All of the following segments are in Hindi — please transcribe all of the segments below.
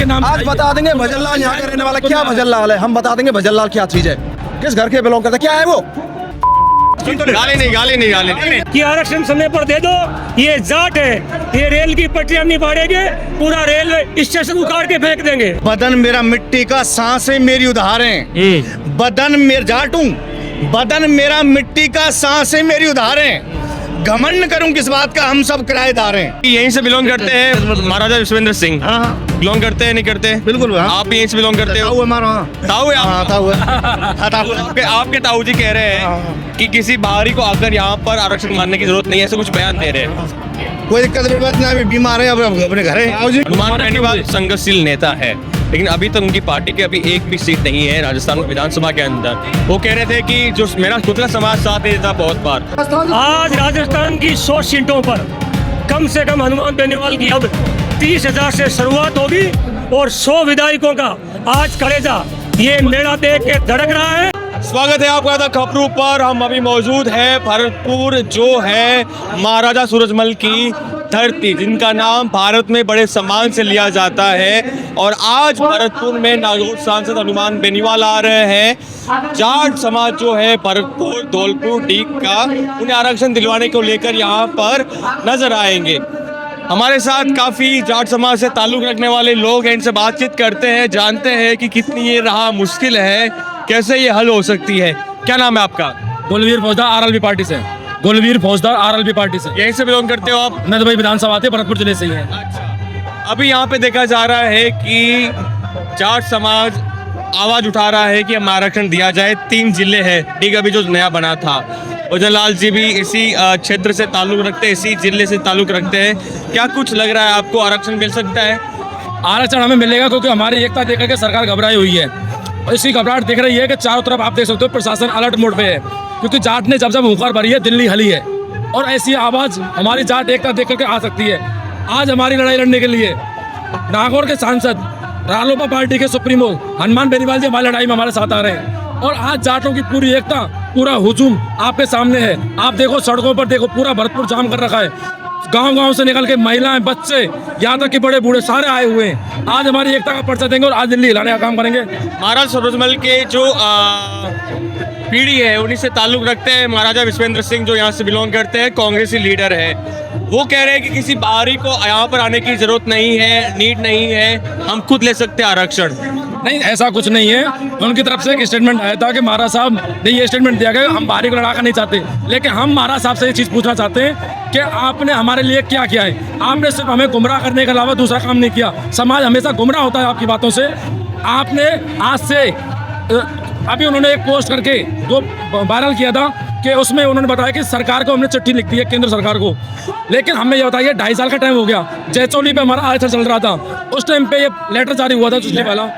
के नाम आज बता देंगे भजनलाल यहाँ का रहने वाला क्या भजनलाल है, हम बता देंगे भजनलाल क्या चीज है, किस घर के बिलोंग करता है, क्या है वो। गाली नहीं कि आरक्षण समय पर दे दो, ये जाट है, ये रेल की पटरियां नहीं फाड़ेंगे, पूरा रेल स्टेशन उखाड़ के फेंक देंगे। बदन मेरा मिट्टी का, सांसें मेरी उधारें। बदन मेरा जाट हूँ, बदन मेरा मिट्टी का, सांसें मेरी उधारें। घमंड करूं किस बात का, हम सब किराएदार हैं। यहीं से बिलोंग करते हैं महाराजा विश्वेंद्र सिंह। बिलोंग करते हैं नहीं करते? बिल्कुल। आप भी यहीं से बिलोंग करते हो? ताऊ है आपके ताऊ जी कह रहे हैं कि किसी बाहरी को आकर यहाँ पर आरक्षण मानने की जरूरत नहीं है, ऐसे कुछ बयान दे रहे हैं। कोई दिक्कत नहीं, बात नहीं, अभी बीमार है, अब अपने घर है। हनुमान बेनीवाल संघर्षशील नेता है, लेकिन अभी तक उनकी पार्टी की अभी एक भी सीट नहीं है राजस्थान विधानसभा के अंदर। वो कह रहे थे कि जो मेरा खुदरा समाज साथ देता बहुत बार। आज राजस्थान की 100 सीटों पर कम से कम हनुमान बेनीवाल की अब 30,000 से शुरुआत होगी और 100 विधायकों का आज कलेजा ये मेला देख के धड़क रहा है। स्वागत है आपका द खबरों पर। हम अभी मौजूद है भरतपुर, जो है महाराजा सूरजमल की धरती, जिनका नाम भारत में बड़े सम्मान से लिया जाता है। और आज भरतपुर में नागौर सांसद हनुमान बेनीवाल आ रहे हैं। जाट समाज जो है भरतपुर, धौलपुर, डीग का, उन्हें आरक्षण दिलवाने को लेकर यहाँ पर नजर आएंगे। हमारे साथ काफ़ी जाट समाज से ताल्लुक़ रखने वाले लोग हैं, इनसे बातचीत करते हैं, जानते हैं कि कितनी ये राह मुश्किल है, कैसे ये हल हो सकती है। क्या नाम है आपका? गोलवीर फौजदार आरएलपी पार्टी से। गोलवीर फौजदार आरएलपी पार्टी से। यहीं से बिलोंग करते हो आप? मैं तो भाई विधानसभा आते भरतपुर जिले से ही है। अच्छा, अभी यहाँ पे देखा जा रहा है कि जाट समाज आवाज़ उठा रहा है कि हम आरक्षण दिया जाए। 3 जिले हैं, ठीक, अभी जो नया बना था। भजनलाल जी भी इसी क्षेत्र से ताल्लुक़ रखते हैं, इसी जिले से ताल्लुक़ रखते हैं। क्या कुछ लग रहा है आपको आरक्षण मिल सकता है? आरक्षण हमें मिलेगा क्योंकि हमारी एकता देख करके सरकार घबराई हुई है और इसी घबराहट दिख रही है कि चारों तरफ आप देख सकते हो प्रशासन अलर्ट मोड पे है, क्योंकि जाट ने जब हुंकार भरी है दिल्ली हली है और ऐसी आवाज़ हमारी जाट एकता देख करके आ सकती है। आज हमारी लड़ाई लड़ने के लिए नागौर के सांसद रालोपा पार्टी के सुप्रीमो हनुमान बेनीवाल जी हमारी लड़ाई में हमारे साथ आ रहे हैं और आज जाटों की पूरी एकता, पूरा हुजूम आपके सामने है। आप देखो सड़कों पर, देखो पूरा भरतपुर जाम कर रखा है। गांव-गांव से निकल के महिलाएं, बच्चे, यहाँ तक कि बड़े बूढ़े सारे आए हुए हैं। आज हमारी एकता का परिचय देंगे और आज दिल्ली हिलाने का काम करेंगे। महाराज सूरजमल के जो पीढ़ी है उन्हीं से ताल्लुक़ रखते हैं महाराजा विश्वेंद्र सिंह, जो यहाँ से बिलोंग करते हैं, कांग्रेसी लीडर है। वो कह रहे हैं कि किसी बाहरी को यहाँ पर आने की जरूरत नहीं है, नीड नहीं है, हम खुद ले सकते हैं आरक्षण। नहीं, ऐसा कुछ नहीं है। उनकी तरफ से एक स्टेटमेंट आया था कि महाराज साहब ने ये स्टेटमेंट दिया गया हम बाहरी को लड़ाकर नहीं चाहते, लेकिन हम महाराज साहब से ये चीज़ पूछना चाहते हैं कि आपने हमारे लिए क्या किया है। आपने सिर्फ हमें गुमराह करने के अलावा दूसरा काम नहीं किया। समाज हमेशा गुमराह होता है आपकी बातों से। आपने आज से अभी उन्होंने एक पोस्ट करके जो वायरल किया था कि उसमें उन्होंने बताया कि सरकार को हमने चिट्ठी लिख दी है, केंद्र सरकार को, लेकिन हमें ये बताइए 2.5 साल का टाइम हो गया। जैचौली पे हमारा आरक्षण चल रहा था, उस टाइम पे ये लेटर जारी हुआ था चिट्ठी वाला,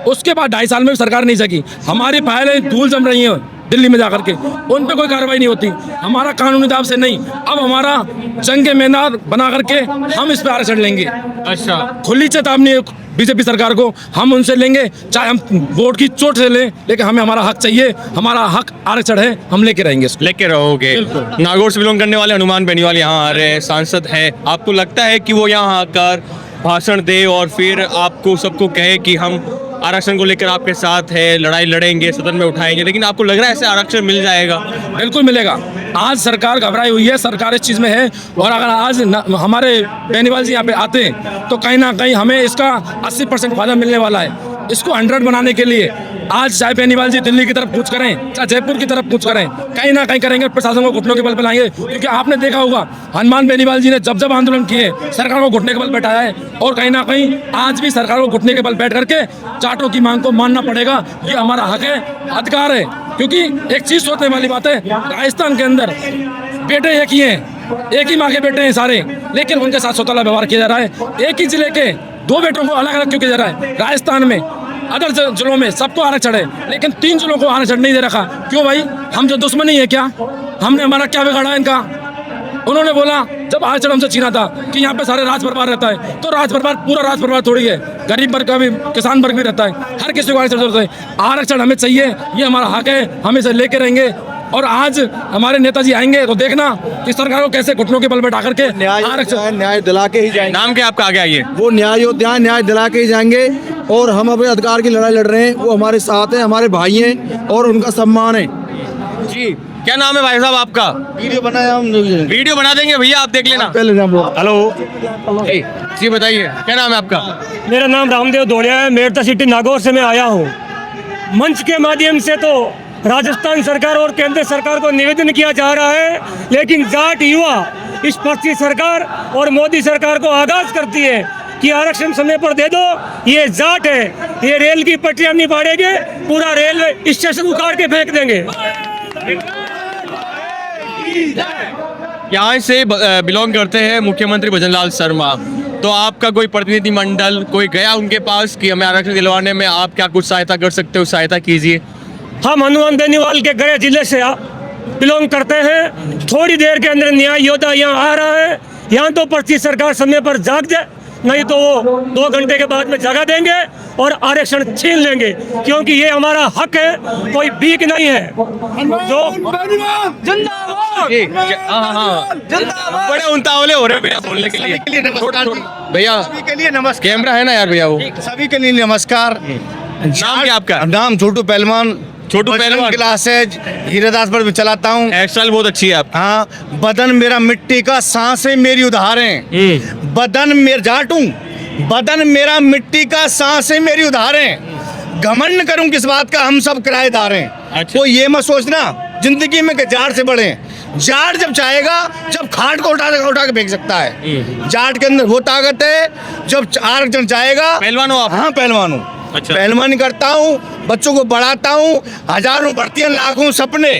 उसके बाद 2.5 साल में भी सरकार नहीं सकी। हमारी फाइलें धूल जम रही हैं दिल्ली में जाकर के, उन पे कोई कार्रवाई नहीं होती। हमारा कानूनी दाव से नहीं, अब हमारा जंग मैदान बना करके हम इस पे आरक्षण लेंगे। अच्छा, खुली चेतावनी बीजेपी सरकार को, हम उनसे लेंगे, चाहे हम वोट की चोट से लें, लेकिन हमें हमारा हक चाहिए। हमारा हक आरक्षण है, हम लेके रहेंगे, लेके रहोगे। नागौर से बिलोंग करने वाले हनुमान बेनीवाल यहाँ आ रहे हैं, सांसद है। आपको लगता है कि वो यहाँ आकर भाषण दे और फिर आपको सबको कहे कि हम आरक्षण को लेकर आपके साथ है, लड़ाई लड़ेंगे, सदन में उठाएंगे, लेकिन आपको लग रहा है ऐसे आरक्षण मिल जाएगा? बिल्कुल मिलेगा। आज सरकार घबराई हुई है, सरकार इस चीज़ में है और अगर आज हमारे बेनीवाल जी यहाँ पे आते हैं तो कहीं ना कहीं हमें इसका 80% फायदा मिलने वाला है। इसको 100 बनाने के लिए आज चाहे बेनीवाल जी दिल्ली की तरफ कूच करें, चाहे जयपुर की तरफ कूच करें, कहीं ना कहीं करेंगे, प्रशासन को घुटनों के बल पर लाएंगे। क्योंकि आपने देखा होगा हनुमान बेनीवाल जी ने जब जब आंदोलन किए सरकार को घुटने के बल बैठाया है और कहीं ना कहीं आज भी सरकार को घुटने के बल बैठ करके जाटों की मांग को मानना पड़ेगा। ये हमारा हक है, अधिकार है। क्योंकि एक चीज़ सोचने वाली बात है, राजस्थान के अंदर बेटे एक ही हैं, एक ही माँ के बेटे हैं सारे, लेकिन उनके साथ सौतेला व्यवहार किया जा रहा है। एक ही जिले के 2 बेटों को अलग अलग क्यों किया जा रहा है? राजस्थान में अदर जिलों में सबको आरक्षण है, लेकिन 3 जिलों को आरक्षण नहीं दे रखा। क्यों भाई? हम जो दुश्मनी है क्या? हमने हमारा क्या बिगाड़ा इनका? उन्होंने बोला जब आरक्षण हमसे छीना था कि यहाँ पे सारे राज परिवार रहता है, तो राज परिवार पूरा राज परिवार थोड़ी है, गरीब वर्ग का भी, किसान वर्ग भी रहता है, हर किसी को आरक्षण जरूरत है। आरक्षण हमें चाहिए, ये हमारा हक है, हम इसे लेके रहेंगे। और आज हमारे नेताजी आएंगे तो देखना कि सरकार को कैसे घुटनों के बल बैठा करके आरक्षण न्याय दिला के ही जाएंगे। नाम क्या आपका, आगे आइए। वो न्याय योद्धा हैं, न्याय दिला के ही जाएंगे। और हम अपने अधिकार की लड़ाई लड़ रहे हैं, वो हमारे साथ हैं, हमारे भाई हैं और उनका सम्मान है। जी, क्या नाम है भाई साहब आपका? वीडियो बनाया हम, वीडियो बना देंगे भैया, आप देख लेना। पहले हम लोग हेलो जी बताइए, क्या नाम है आपका? मेरा नाम रामदेव धोड़िया है, मेरठ सिटी नागौर से मैं आया हूँ। मंच के माध्यम से तो राजस्थान सरकार और केंद्र सरकार को निवेदन किया जा रहा है, लेकिन जाट युवा इस पश्चिमी सरकार और मोदी सरकार को आगाज करती है कि आरक्षण समय पर दे दो। ये जाट है, ये रेल की पटरियां नहीं फाड़ेंगे, पूरा रेलवे स्टेशन उखाड़ के फेंक देंगे। यहाँ से बिलोंग करते हैं मुख्यमंत्री भजनलाल शर्मा, तो आपका कोई प्रतिनिधि मंडल कोई गया उनके पास कि हमें आरक्षण दिलवाने में आप क्या कुछ सहायता कर सकते हो, सहायता कीजिए। हम हनुमान बेनीवाल के गृह जिले से बिलोंग करते हैं। थोड़ी देर के अंदर न्याय योद्धा यहाँ आ रहा है। यहाँ तो पश्चिमी सरकार समय पर जाग जाए, नहीं तो वो 2 घंटे के बाद में जगा देंगे और आरक्षण छीन लेंगे, क्योंकि ये हमारा हक है, कोई भीख नहीं है। जो हाँ, बड़े उतावले हो रहे हैं भैया बोलने के लिए। भैया सभी के लिए नमस्कार। कैमरा है ना यार भैया, वो सभी के लिए नमस्कार। नाम क्या आपका? नाम छोटू पहलवान। छोटू पहलवान। क्लासेज हीरादास पर भी चलाता हूँ। एक्सल बहुत अच्छी है आप। हाँ, बदन मेरा मिट्टी का, सांसें मेरी उधारें। बदन मेरा जाट हूँ, बदन मेरा मिट्टी का, सांसें मेरी उधारें। घमंड करूं किस बात का, हम सब किराएदार हैं। अच्छा। तो ये मत सोचना जिंदगी में कि जाट से बड़े हैं। जाट जब चाहेगा, जब खाट को उठा के फेंक सकता है। जाट के अंदर वो ताकत है, जब आरक्षण चाहेगा। पहलवान हो आप? हाँ, पहलवान हूँ। अच्छा। पहलवानी करता हूँ, बच्चों को पढ़ाता हूँ। हजारों भर्तियां, लाखों सपने,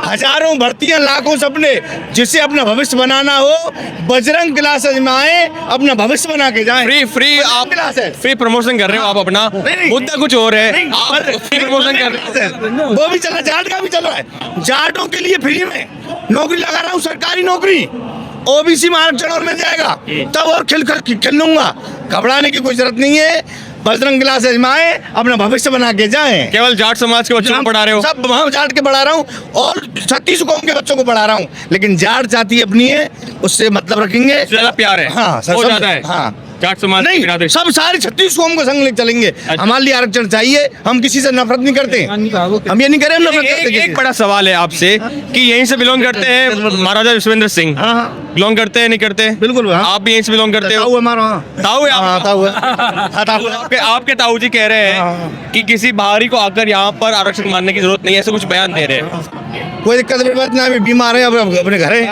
हजारों भर्तियां, लाखों सपने। जिसे अपना भविष्य बनाना हो, बजरंग क्लासेज में आए, अपना भविष्य बना के जाएं। फ्री आप फ्री प्रमोशन कर रहे हो आप अपना, मुद्दा कुछ और है। आप फ्री प्रमोशन कर रहे हो। वो भी चला, जाट का भी चल रहा है। जाटों के लिए फ्री में नौकरी लगा रहा हूँ, सरकारी नौकरी। ओबीसी में आरक्षण और मिल जाएगा, तब और खिल लूंगा। घबराने की कोई जरूरत नहीं है। बजरंग क्लासेज में आए, अपना भविष्य बना के जाएं। केवल जाट समाज के बच्चों को पढ़ा रहे हो? सब वहाँ जाट के पढ़ा रहा हूँ और 36 कौम के बच्चों को पढ़ा रहा हूँ। लेकिन जाट जाति अपनी है, उससे मतलब रखेंगे, ज्यादा प्यार है। हाँ सर, हो सब- जाता है। हाँ, जाट समाज नहीं, बिरादरी। सब सारे 36 कौम को संग लेके चलेंगे। हमारे लिए आरक्षण चाहिए, हम किसी से नफरत नहीं करते। हम ये नहीं करें, हम नफरत करते किसी एक से। बड़ा सवाल है आपसे कि यहीं से बिलोंग करते हैं महाराजा विश्वेंद्र सिंह? हाँ, हाँ, बिलोंग करते हैं, नहीं करते? बिल्कुल, हाँ। आप भी यहीं से बिलोंग करते ताऊ हो? हमारा, हाँ। ताऊ है हाँ, आप? ताऊ है। हाँ, ताऊ है। आपके ताऊ जी कह रहे हाँ। हैं कि किसी बाहरी को आकर यहाँ पर आरक्षण मानने की जरूरत नहीं है, ऐसे कुछ बयान दे रहे हैं। कोई दिक्कत नहीं, बात नहीं, बीमार है, अब अपने घर है।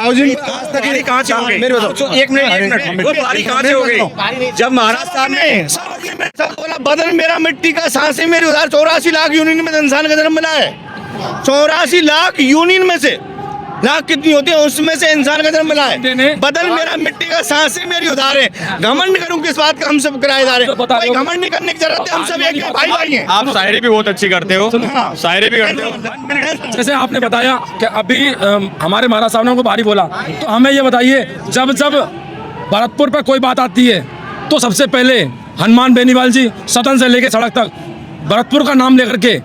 कहाँ से हो गई? मेरे बताओ। एक मिनट, वो बारी कहाँ से हो गई? जब महाराष्ट्र में सब बोला, बदन मेरा मिट्टी का, सांसें मेरी उधार। 84 लाख यूनियन में इंसान का जन्म मिला है। 84 लाख यूनियन में से लाख कितनी होती है, उसमें से इंसान का जन्म मिला है। बदन मेरा मिट्टी का, सांसें मेरी उधार है। घमंड करूं किस बात का, हम सब किराएदार हैं। कोई घमंड नहीं करने की जरूरत है, हम सब एक भाई भाई हैं। आप शायरी भी बहुत अच्छी करते हो, शायरी भी करते हो। जैसे आपने बताया कि अभी हमारे महाराज साहब ने उनको बारी बोला, तो हमें ये बताइए, जब जब भरतपुर पर कोई बात आती है तो सबसे पहले हनुमान बेनीवाल जी सदन से लेकर सड़क तक भरतपुर का नाम लेकर के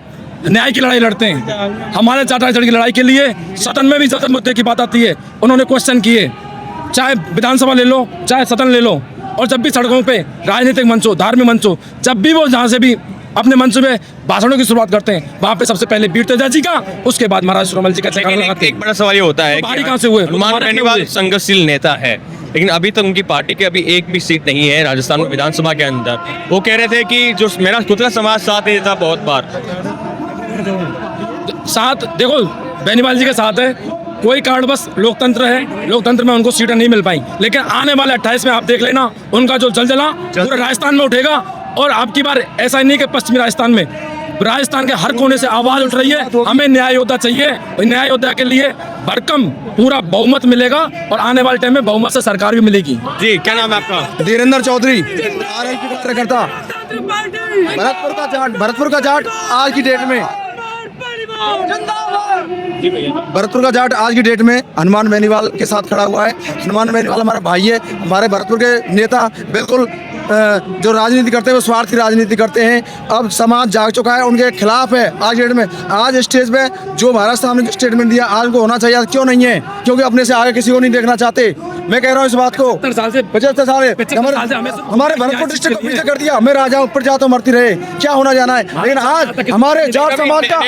न्याय की लड़ाई लड़ते हैं। हमारे चाटा की लड़ाई के लिए सदन में भी जब मुद्दे की बात आती है, उन्होंने क्वेश्चन किए, चाहे विधानसभा ले लो, चाहे सदन ले लो। और जब भी सड़कों पे राजनीतिक मंच हो, धार्मिक मंच हो, जब भी वो जहाँ से भी अपने मंच में भाषणों की शुरुआत करते हैं, वहाँ पे सबसे पहले वीर तेजा जी का, उसके बाद महाराज सुरमल जी का जयकारा लगाते हैं। एक बड़ा सवाल ये होता है तो बाहरी कहाँ से हुए? हनुमान हमारे बेनीवाल हुए। संघर्षशील नेता है, लेकिन अभी तक उनकी पार्टी के अभी एक भी सीट नहीं है राजस्थान में विधानसभा के अंदर। वो कह रहे थे कि जो मेरा खुद का समाज साथ नहीं था, बहुत बार साथ देखो बेनीवाल जी के साथ है, कोई कारण बस लोकतंत्र है, लोकतंत्र में उनको सीटें नहीं मिल पाई। लेकिन आने वाले 28 में आप देख लेना, उनका जो जलजला पूरे राजस्थान में उठेगा। और आपकी बार ऐसा ही नहीं कि पश्चिमी राजस्थान में, राजस्थान के हर कोने से आवाज उठ रही है, हमें न्याय योद्धा चाहिए। और न्याय योद्धा के लिए भरकम पूरा बहुमत मिलेगा और आने वाले टाइम में बहुमत से सरकार भी मिलेगी। जी, क्या नाम है आपका? धीरेन्द्र चौधरी, RLP का कार्यकर्ता। भरतपुर का जाट आज की डेट में, भरतपुर का जाट आज की डेट में हनुमान बेनीवाल के साथ खड़ा हुआ है। हनुमान बेनीवाल हमारा भाई है, हमारे भरतपुर के नेता बिल्कुल जो राजनीति करते हैं वो स्वार्थी राजनीति करते हैं। अब समाज जाग चुका है, उनके खिलाफ है आज डेट में। आज स्टेज पे जो भारत साहब ने स्टेटमेंट दिया आज को होना चाहिए, क्यों नहीं है? क्योंकि अपने से आगे किसी को नहीं देखना चाहते। मैं कह रहा हूँ इस बात को 75 साल से हमारे भरतपुर डिस्ट्रिक्ट को पीछे कर दिया। मैं राजा ऊपर जाता मरती रहे, क्या होना जाना है। लेकिन आज हमारे जाट समाज का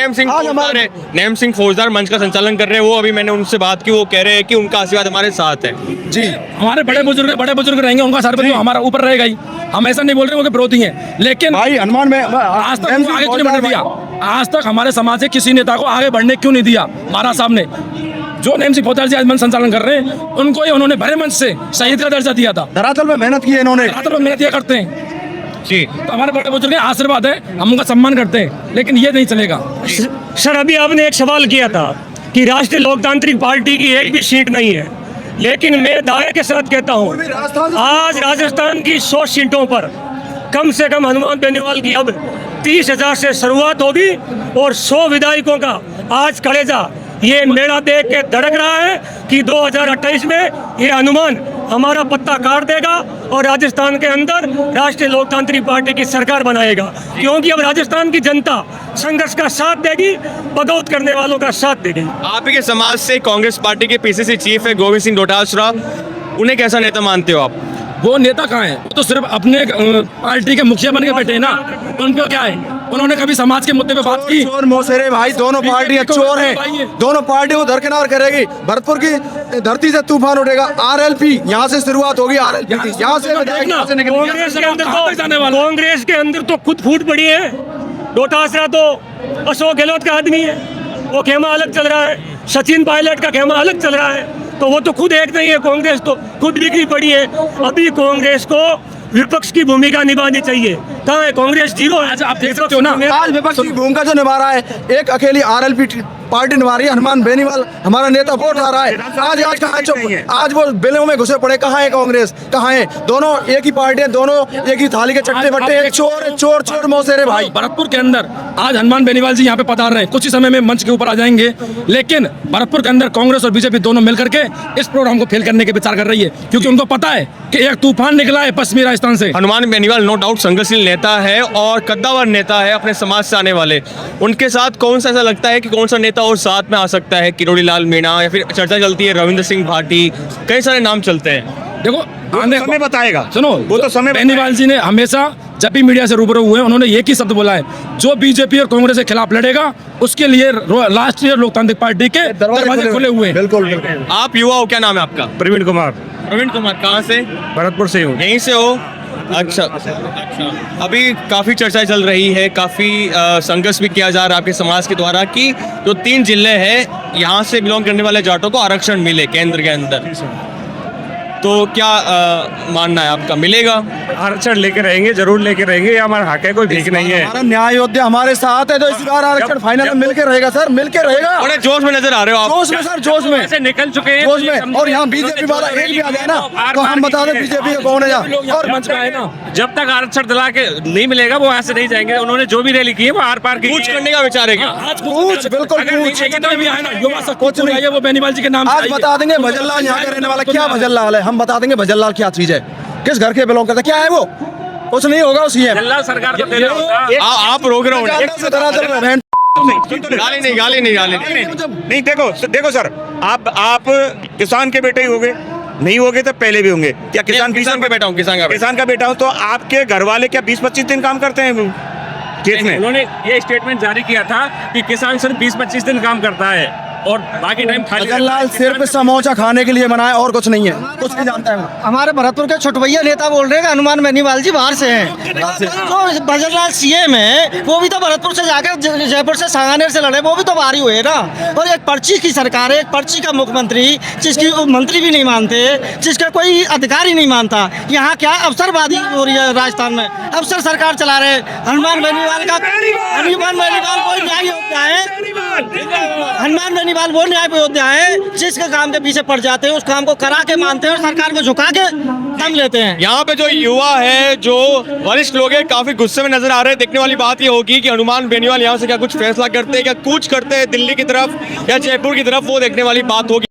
नेम सिंह फौजदार मंच का संचालन कर रहे हैं, वो अभी मैंने उनसे बात की, वो कह रहे हैं कि उनका आशीर्वाद हमारे साथ है। जी, हमारे बड़े बुजुर्ग रहेंगे, उनका सर पे तो हमारा ऊपर रहेगा ही। हम ऐसा नहीं बोल रहे वो विरोधी हैं, लेकिन भाई हनुमान में आज तक आगे क्यों नहीं बढ़ने दिया? आज तक हमारे समाज से किसी नेता को आगे बढ़ने क्यों नहीं दिया? महाराज साहब ने जो नेम सिंह फौजदार जी आज मंच संचालन कर रहे हैं, उनको ही उन्होंने भरे मंच से शहीद का दर्जा दिया था। धरातल में मेहनत की है इन्होंने, धरातल में मेहनत किया करते हैं जी। तो हमारे बड़े बुजुर्ग के आशीर्वाद है, हम उनका सम्मान करते हैं, लेकिन ये नहीं चलेगा। सर अभी आपने एक सवाल किया था कि राष्ट्रीय लोकतांत्रिक पार्टी की एक भी सीट नहीं है, लेकिन मैं दावे के साथ कहता हूँ आज राजस्थान की 100 सीटों पर कम से कम हनुमान बेनीवाल की अब 30,000 से शुरुआत होगी और 100 विधायकों का आज कलेजा ये मेला देख के धड़क रहा है कि 2028 में ये हनुमान हमारा पत्ता काट देगा और राजस्थान के अंदर राष्ट्रीय लोकतांत्रिक पार्टी की सरकार बनाएगा। क्योंकि अब राजस्थान की जनता संघर्ष का साथ देगी, बगौत करने वालों का साथ देगी। आप ही के समाज से कांग्रेस पार्टी के पीसीसी चीफ है गोविंद सिंह डोटासरा, उन्हें कैसा नेता मानते हो आप? वो नेता कहाँ है? वो तो सिर्फ अपने पार्टी के मुखिया बन के बैठे हैं ना। उनको क्या है? उन्होंने कभी समाज के मुद्दे पे बात की? चोर मौसेरे भाई, दोनों पार्टियां चोर हैं, दोनों पार्टियों को दरकिनार करेगी। भरतपुर की धरती से तूफान उठेगा। आरएलपी यहाँ से शुरुआत होगी, आरएलपी यहाँ से कांग्रेस के अंदर तो खुद फूट पड़ी है। डोटासरा तो अशोक गहलोत का आदमी है, वो खेमा अलग चल रहा है, सचिन पायलट का खेमा अलग चल रहा है, तो वो तो खुद एक नहीं है। कांग्रेस तो खुद बिगड़ी पड़ी है। अभी कांग्रेस को विपक्ष की भूमिका निभानी चाहिए। कहाँ है कांग्रेस? जीरो है। आप देख सकते हो ना, आज विपक्ष की भूमिका जो निभा रहा है, एक अकेली आरएलपी पार्टी निभा रही है। हनुमान बेनीवाल हमारा नेता वोट आ रहा है। आज कहाँ चुप? आज वो बिलों में घुसे पड़े। कहाँ है कांग्रेस? कहाँ है? दोनों एक ही पार्टी है, दोनों एक ही थाली के चट्टे बट्टे। एक चोर मौसेरे भाई। भरतपुर के अंदर आज हनुमान बेनीवाल जी यहाँ पे पधार रहे हैं, कुछ ही समय में मंच के ऊपर आ जाएंगे। लेकिन भरतपुर के अंदर कांग्रेस और बीजेपी दोनों मिलकर के इस प्रोग्राम को फेल करने के विचार कर रही है, क्योंकि उनको पता है कि एक तूफान निकला है पश्चिमी राजस्थान से। हनुमान बेनीवाल नो डाउट संघर्षशील नेता है और कद्दावर नेता है अपने समाज से आने वाले। उनके साथ कौन सा ऐसा लगता है कि कौन सा नेता और साथ में आ सकता है? किरोड़ी लाल मीणा, या फिर चर्चा चलती है रविंद्र सिंह भाटी, कई सारे नाम चलते हैं। देखो समय बताएगा। सुनो, वो तो समय बेनीवाल जी ने हमेशा जब भी मीडिया से रूबरू हुए उन्होंने एक ही शब्द बोला है, जो बीजेपी और कांग्रेस के खिलाफ लड़ेगा उसके लिए राष्ट्रीय लोकतांत्रिक पार्टी के दरवाजे खुले हुए हैं। बिल्कुल। आप युवा हो, क्या नाम है आपका? प्रवीण कुमार, कहाँ से? भरतपुर से हूँ। यहीं से हो? अच्छा। अभी काफ़ी चर्चाएं चल रही है, काफ़ी संघर्ष भी किया जा रहा है आपके समाज के द्वारा कि जो 3 जिले हैं यहाँ से बिलोंग करने वाले जाटों को आरक्षण मिले केंद्र के अंदर, तो क्या मानना है आपका? मिलेगा? आरक्षण लेके रहेंगे, जरूर लेके रहेंगे, ये हमारा हक है, कोई भीख नहीं है। हमारा न्याय योद्धा हमारे साथ है, तो इस बार आरक्षण फाइनल में मिलके रहेगा सर, मिलके रहेगा। बड़े जोश में नजर आ रहे हो आप। जोश में सर, जोश में ऐसे निकल चुके हैं जोश में। और यहाँ बीजेपी वाला एक भी आ जाए ना तो हम बता दें बीजेपी का कौन है। और मंच पे आए ना, जब तक आरक्षण दिला के नहीं मिलेगा वो ऐसे नहीं जाएंगे। उन्होंने जो भी रैली की है वो आर पार की कूच करने का विचार है क्या? आज कूच, बिल्कुल कूच। भी आए ना, युवा सब कुछ नहीं है, वो बेनीवाल जी के नाम आज बता देंगे भजनलाल यहाँ का रहने वाला क्या भजनलाल है, हम बता देंगे भजनलाल क्या चीज है, किस घर के बिलोंग करता है, क्या है वो, कुछ नहीं होगा उसी है। सरकार तो आप रोक रहे हो। गाली नहीं। नहीं, देखो सर, आप किसान के बेटे ही होंगे, नहीं होगे तो पहले भी होंगे। क्या किसान का बेटा हूँ? किसान का बेटा हूँ, तो आपके घर वाले क्या 20-25 दिन काम करते हैं खेत में? उन्होंने ये स्टेटमेंट जारी किया था कि किसान सिर्फ 20-25 दिन काम करता है और बाकी टाइम खाली। भजनलाल सिर्फ समोसा खाने के लिए बनाए और कुछ नहीं है, कुछ नहीं जानता है। हमारे भरतपुर के छोटभैया नेता बोल रहे हैं कि हनुमान बेनीवाल जी बाहर से हैं। जो भजनलाल सीएम है वो भी तो भरतपुर से जाकर जयपुर से सांगानेर से लड़े, वो भी तो बाहर ही हुए ना। और एक पर्ची की सरकार है, एक पर्ची का मुख्यमंत्री, जिसकी मंत्री भी नहीं मानते, जिसका कोई अधिकारी नहीं मानता। यहाँ क्या अवसरवादी हो रही है राजस्थान में, अवसर सरकार चला रहे। हनुमान बेनीवाल वो न्याय योद्धा है, हनुमान बेनीवाल वो न्याय योद्धा है जिसके काम के पीछे पड़ जाते हैं, उस काम को करा के मानते हैं और सरकार को झुका के दम लेते हैं। यहाँ पे जो युवा है, जो वरिष्ठ लोग हैं, काफी गुस्से में नजर आ रहे हैं। देखने वाली बात ये होगी कि हनुमान बेनीवाल यहाँ से क्या कुछ फैसला करते हैं, क्या कूच करते हैं दिल्ली की तरफ या जयपुर की तरफ, वो देखने वाली बात होगी।